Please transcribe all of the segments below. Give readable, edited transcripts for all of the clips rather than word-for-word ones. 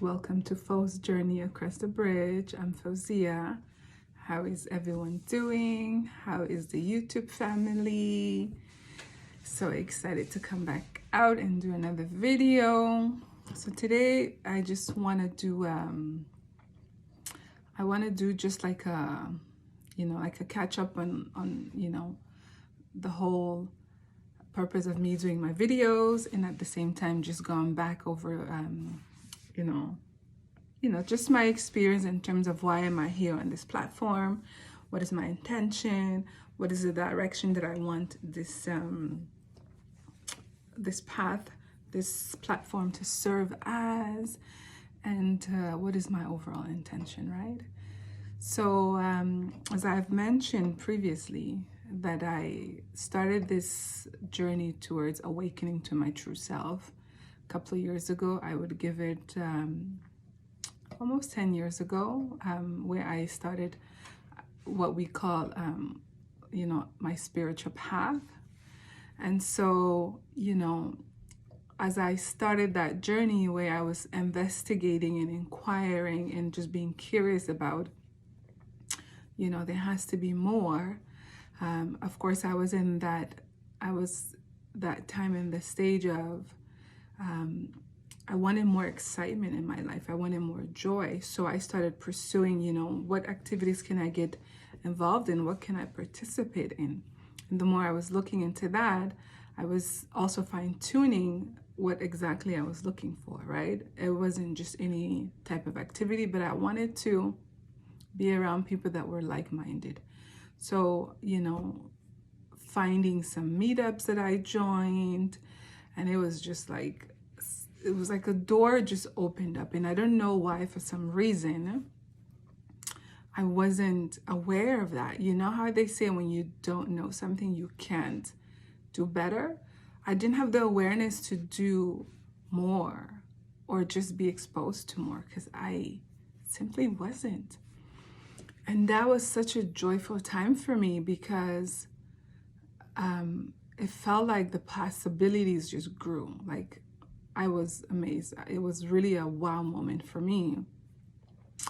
Welcome to Fausia's Journey Across the Bridge. I'm Fausia. How is everyone doing? How is the YouTube family? So excited to come back out and do another video. So today I just want to do just like a like a catch up on the whole purpose of me doing my videos, and at the same time just going back over just my experience in terms of why am I here on this platform, what is my intention, what is the direction that I want this this path, this platform to serve as, and what is my overall intention, right? So as I've mentioned previously, that I started this journey towards awakening to my true self a couple of years ago. I would give it almost 10 years ago, where I started what we call my spiritual path. And so as I started that journey where I was investigating and inquiring and just being curious about there has to be more. Of course, I was that time in the stage of I wanted more excitement in my life. I wanted more joy. So I started pursuing, what activities can I get involved in? What can I participate in? And the more I was looking into that, I was also fine-tuning what exactly I was looking for, right? It wasn't just any type of activity, but I wanted to be around people that were like-minded. So, finding some meetups that I joined, and it was just like, it was like a door just opened up. And I don't know why, for some reason, I wasn't aware of that. You know how they say when you don't know something, you can't do better? I didn't have the awareness to do more or just be exposed to more, because I simply wasn't. And that was such a joyful time for me, because it felt like the possibilities just grew. Like, I was amazed. It was really a wow moment for me.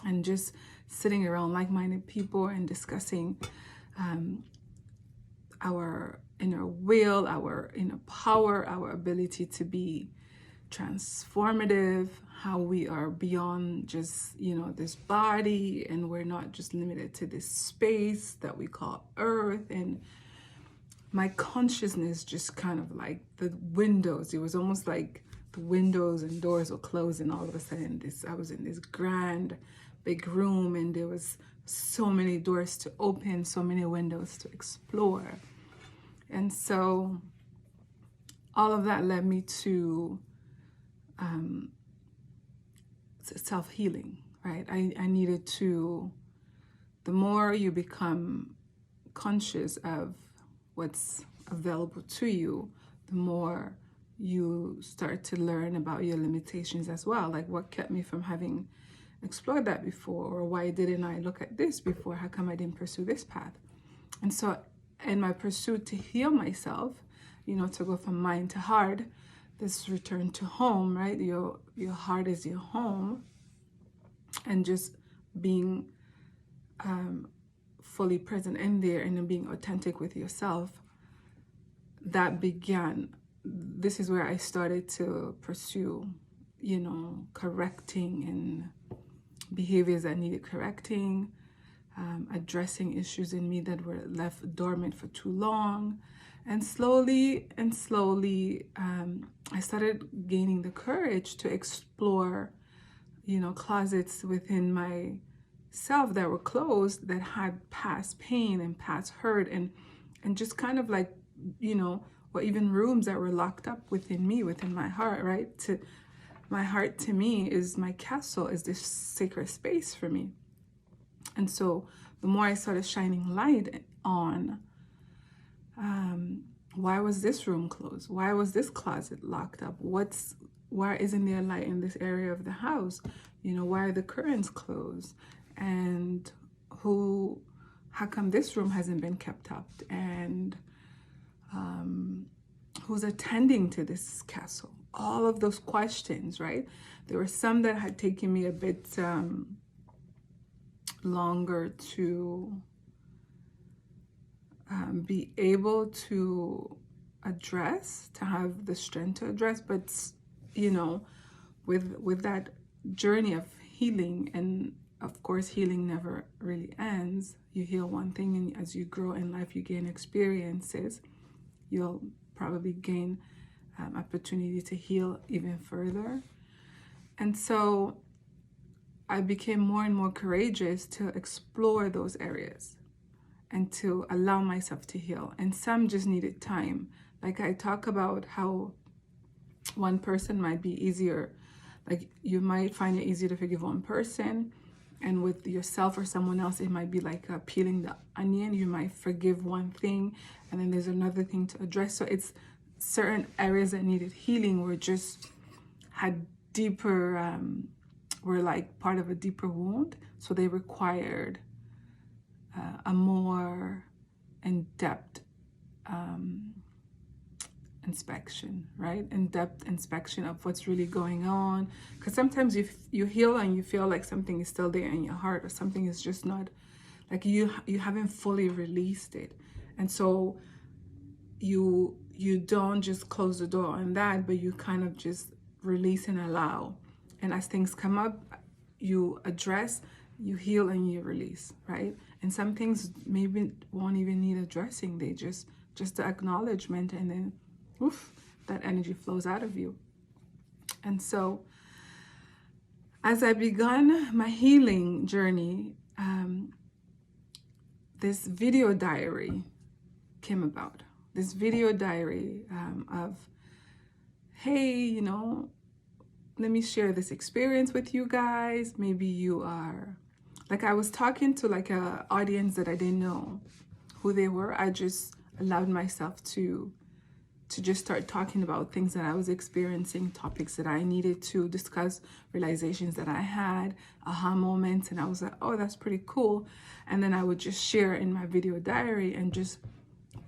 And just sitting around like-minded people and discussing our inner will, our inner power, our ability to be transformative, how we are beyond just, this body, and we're not just limited to this space that we call Earth. And my consciousness just kind of like the windows, it was almost like the windows and doors were closed, and all of a sudden I was in this grand big room, and there was so many doors to open, so many windows to explore. And so all of that led me to self-healing, right? I needed to, the more you become conscious of what's available to you, the more you start to learn about your limitations as well. Like, what kept me from having explored that before? Or why didn't I look at this before? How come I didn't pursue this path? And so in my pursuit to heal myself, to go from mind to heart, this return to home, right? Your heart is your home, and just being fully present in there and then being authentic with yourself, that began. This is where I started to pursue, correcting and behaviors that needed correcting, addressing issues in me that were left dormant for too long. And slowly, I started gaining the courage to explore, closets within myself that were closed, that had past pain and past hurt, and just kind of like, or even rooms that were locked up within me, within my heart, right? My heart to me is my castle, is this sacred space for me. And so the more I started shining light on, why was this room closed? Why was this closet locked up? Why isn't there light in this area of the house? Why are the curtains closed? And how come this room hasn't been kept up? And who's attending to this castle? all of those questions, right? There were some that had taken me a bit longer to be able to address, to have the strength to address. But, you know, with that journey of healing, and of course, healing never really ends. You heal one thing, and as you grow in life, you gain experiences. You'll probably gain opportunity to heal even further. And so I became more and more courageous to explore those areas and to allow myself to heal. And some just needed time. Like I talk about how one person might be easier, like you might find it easier to forgive one person, and with yourself or someone else, it might be like peeling the onion. You might forgive one thing, and then there's another thing to address. So it's certain areas that needed healing were just had deeper, were like part of a deeper wound. So they required a more in-depth inspection, right? In-depth inspection of what's really going on. Because sometimes you heal and you feel like something is still there in your heart, or something is just not, like you haven't fully released it. And so you don't just close the door on that, but you kind of just release and allow. And as things come up, you address, you heal, and you release, right? And some things maybe won't even need addressing. They just the acknowledgement, and then oof, that energy flows out of you. And so as I begun my healing journey, this video diary came about. This video diary of, hey, you know, let me share this experience with you guys. Maybe you are, like I was talking to like a audience that I didn't know who they were. I just allowed myself to just start talking about things that I was experiencing, topics that I needed to discuss, realizations that I had, aha moments, and I was like, oh, that's pretty cool. And then I would just share in my video diary and just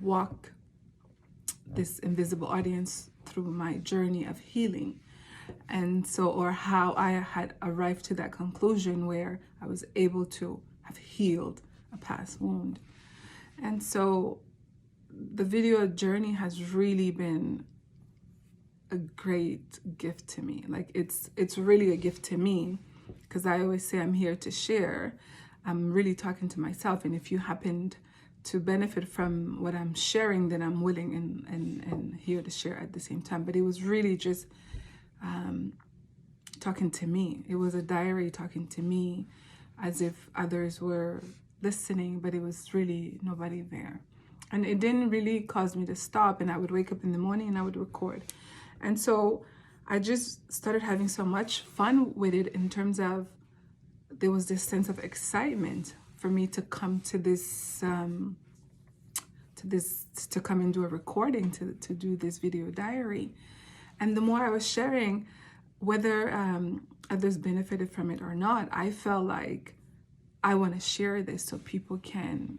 walk this invisible audience through my journey of healing. And so, or how I had arrived to that conclusion where I was able to have healed a past wound. And so the video journey has really been a great gift to me. Like it's really a gift to me, because I always say I'm here to share. I'm really talking to myself, and if you happened to benefit from what I'm sharing, then I'm willing and here to share at the same time. But it was really just talking to me. It was a diary talking to me, as if others were listening, but it was really nobody there. And it didn't really cause me to stop, and I would wake up in the morning and I would record. And so I just started having so much fun with it, in terms of there was this sense of excitement for me to come to this, to come and do a recording, to do this video diary. And the more I was sharing, whether others benefited from it or not, I felt like I want to share this so people can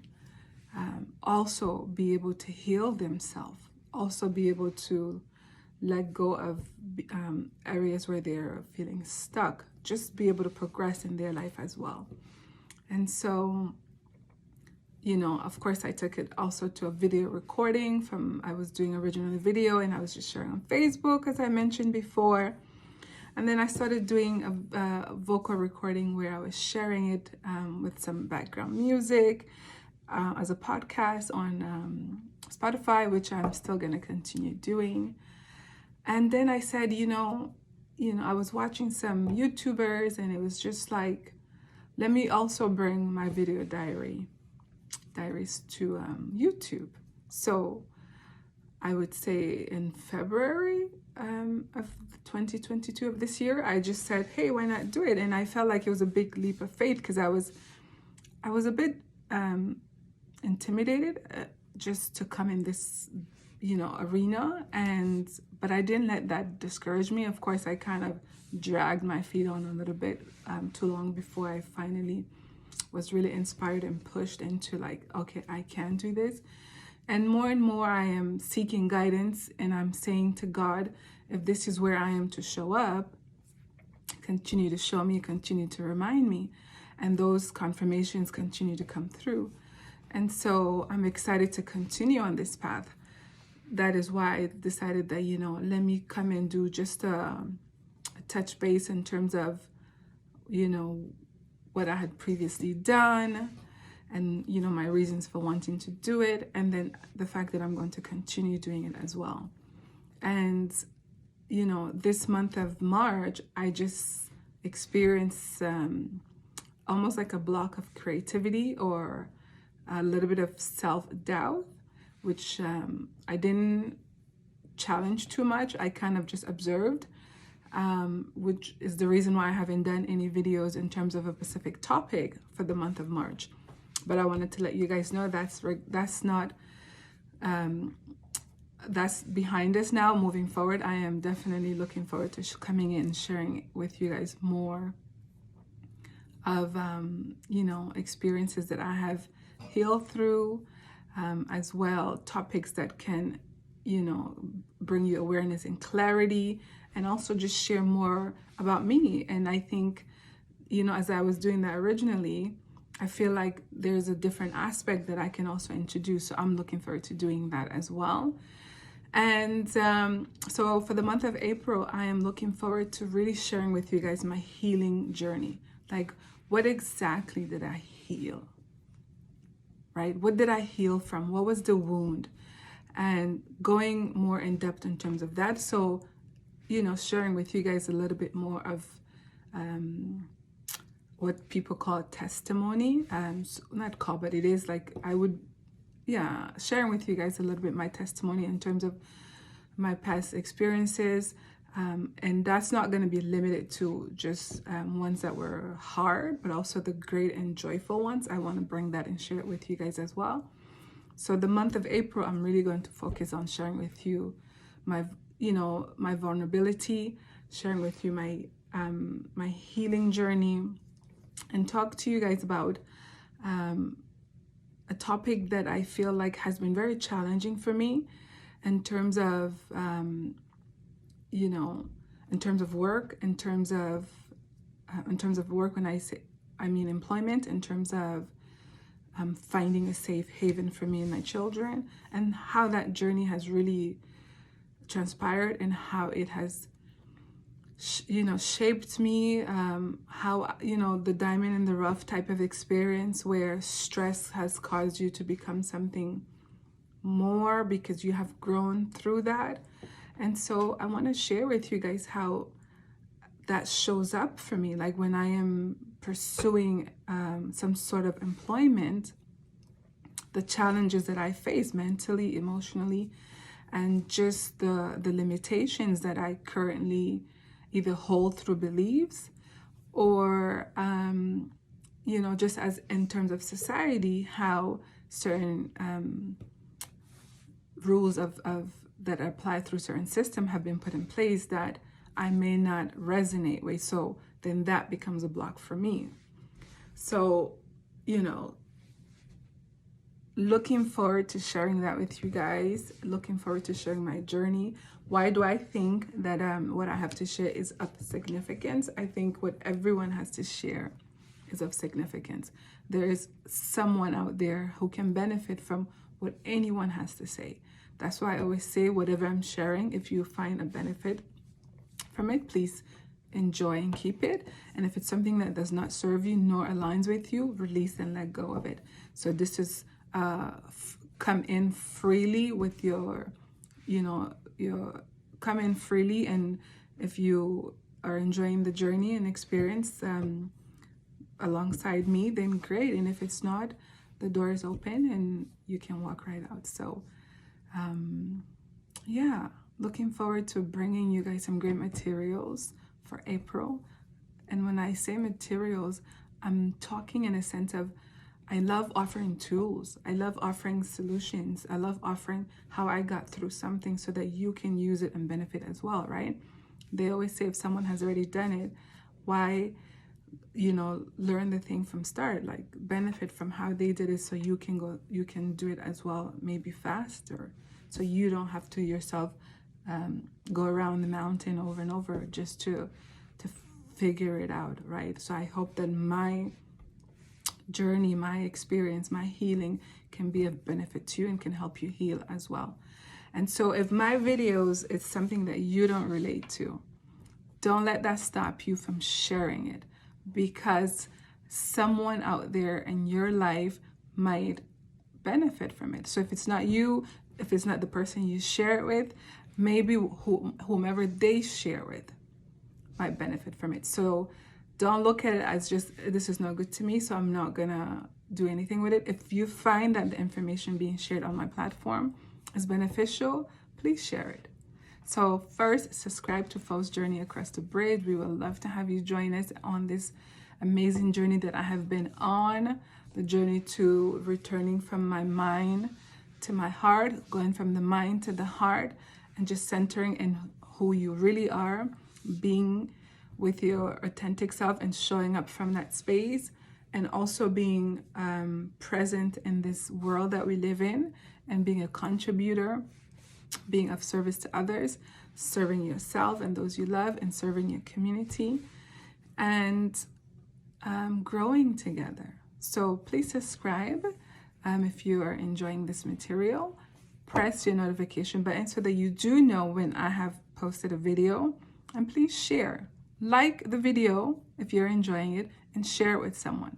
also be able to heal themselves, also be able to let go of areas where they're feeling stuck, just be able to progress in their life as well. And so, you know, of course, I took it also to a video recording I was doing original video, and I was just sharing on Facebook, as I mentioned before. And then I started doing a vocal recording where I was sharing it with some background music as a podcast on Spotify, which I'm still going to continue doing. And then I said, you know, I was watching some YouTubers, and it was just like, let me also bring my video diaries to YouTube. So I would say in February of 2022 of this year, I just said, hey, why not do it? And I felt like it was a big leap of faith, because I was a bit intimidated just to come in this, arena. But I didn't let that discourage me. Of course, I kind of dragged my feet on a little bit too long before I finally was really inspired and pushed into like, okay, I can do this. And more I am seeking guidance, and I'm saying to God, if this is where I am to show up, continue to show me, continue to remind me, and those confirmations continue to come through. And so I'm excited to continue on this path. That is why I decided that, let me come and do just a touch base in terms of, what I had previously done, and, my reasons for wanting to do it, and then the fact that I'm going to continue doing it as well. And, this month of March, I just experienced almost like a block of creativity or a little bit of self-doubt, which I didn't challenge too much. I kind of just observed, which is the reason why I haven't done any videos in terms of a specific topic for the month of March. But I wanted to let you guys know that's not, that's behind us now. Moving forward, I am definitely looking forward to coming in and sharing with you guys more of, experiences that I have healed through, as well, topics that can, bring you awareness and clarity, and also just share more about me. And I think, as I was doing that originally, I feel like there's a different aspect that I can also introduce. So I'm looking forward to doing that as well. And so for the month of April, I am looking forward to really sharing with you guys my healing journey. Like, what exactly did I heal? Right? What did I heal from? What was the wound? And going more in depth in terms of that. So, sharing with you guys a little bit more of what people call testimony. So not call, but it is like sharing with you guys a little bit my testimony in terms of my past experiences. And that's not going to be limited to just ones that were hard, but also the great and joyful ones. I want to bring that and share it with you guys as well. So the month of April, I'm really going to focus on sharing with you my vulnerability, sharing with you my my healing journey, and talk to you guys about a topic that I feel like has been very challenging for me in terms of in terms of work, in terms of work, when I mean employment, in terms of finding a safe haven for me and my children, and how that journey has really transpired, and how it has shaped me, how the diamond in the rough type of experience where stress has caused you to become something more because you have grown through that. And so I want to share with you guys how that shows up for me. Like when I am pursuing some sort of employment, the challenges that I face mentally, emotionally, and just the limitations that I currently either hold through beliefs or, just as in terms of society, how certain rules of that apply through certain system have been put in place that I may not resonate with. So then that becomes a block for me. So, looking forward to sharing that with you guys, looking forward to sharing my journey. Why do I think that what I have to share is of significance? I think what everyone has to share is of significance. There is someone out there who can benefit from what anyone has to say. That's why I always say, whatever I'm sharing, if you find a benefit from it, please enjoy and keep it. And if it's something that does not serve you nor aligns with you, release and let go of it. So this is come in freely with your come in freely, and if you are enjoying the journey and experience alongside me, then great. And if it's not, the door is open and you can walk right out. So looking forward to bringing you guys some great materials for April. And when I say materials, I'm talking in a sense of, I love offering tools. I love offering solutions. I love offering how I got through something so that you can use it and benefit as well, right? They always say if someone has already done it, why, learn the thing from start, like benefit from how they did it so you can do it as well, maybe faster. So you don't have to yourself go around the mountain over and over just to figure it out, right? So I hope that my journey, my experience, my healing can be of benefit to you and can help you heal as well. And so if my videos is something that you don't relate to, don't let that stop you from sharing it, because someone out there in your life might benefit from it. So if it's not you, if it's not the person you share it with, maybe whomever they share with might benefit from it. So don't look at it as just, this is not good to me, so I'm not gonna do anything with it. If you find that the information being shared on my platform is beneficial, please share it. So first, subscribe to Fausia's Journey Across the Bridge. We would love to have you join us on this amazing journey that I have been on, the journey to returning from my mind to my heart, going from the mind to the heart, and just centering in who you really are, being with your authentic self and showing up from that space, and also being present in this world that we live in and being a contributor, being of service to others, serving yourself and those you love, and serving your community, and growing together. So please subscribe if you are enjoying this material. Press your notification button so that you do know when I have posted a video, and please share. Like the video if you're enjoying it, and share it with someone.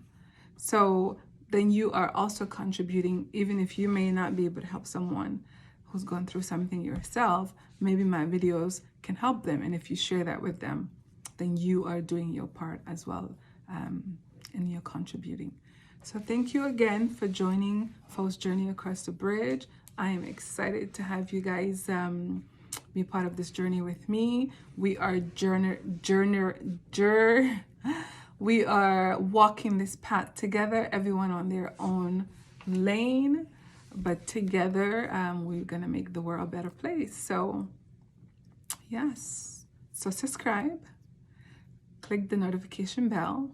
So then you are also contributing, even if you may not be able to help someone who's gone through something yourself, maybe my videos can help them. And if you share that with them, then you are doing your part as well, and you're contributing. So thank you again for joining Fausia's Journey Across the Bridge. I am excited to have you guys be part of this journey with me. We are we are walking this path together, everyone on their own lane, but together we're gonna make the world a better place. So yes, so subscribe, click the notification bell,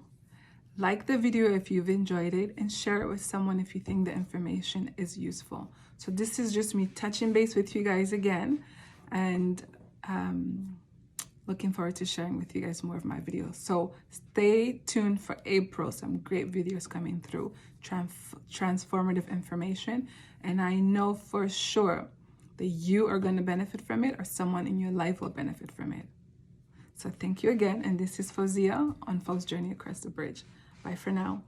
like the video if you've enjoyed it, and share it with someone if you think the information is useful. So this is just me touching base with you guys again, and looking forward to sharing with you guys more of my videos. So stay tuned for April. Some great videos coming through, transformative information. And I know for sure that you are going to benefit from it, or someone in your life will benefit from it. So thank you again. And this is Fausia on Fausia's Journey Across the Bridge. Bye for now.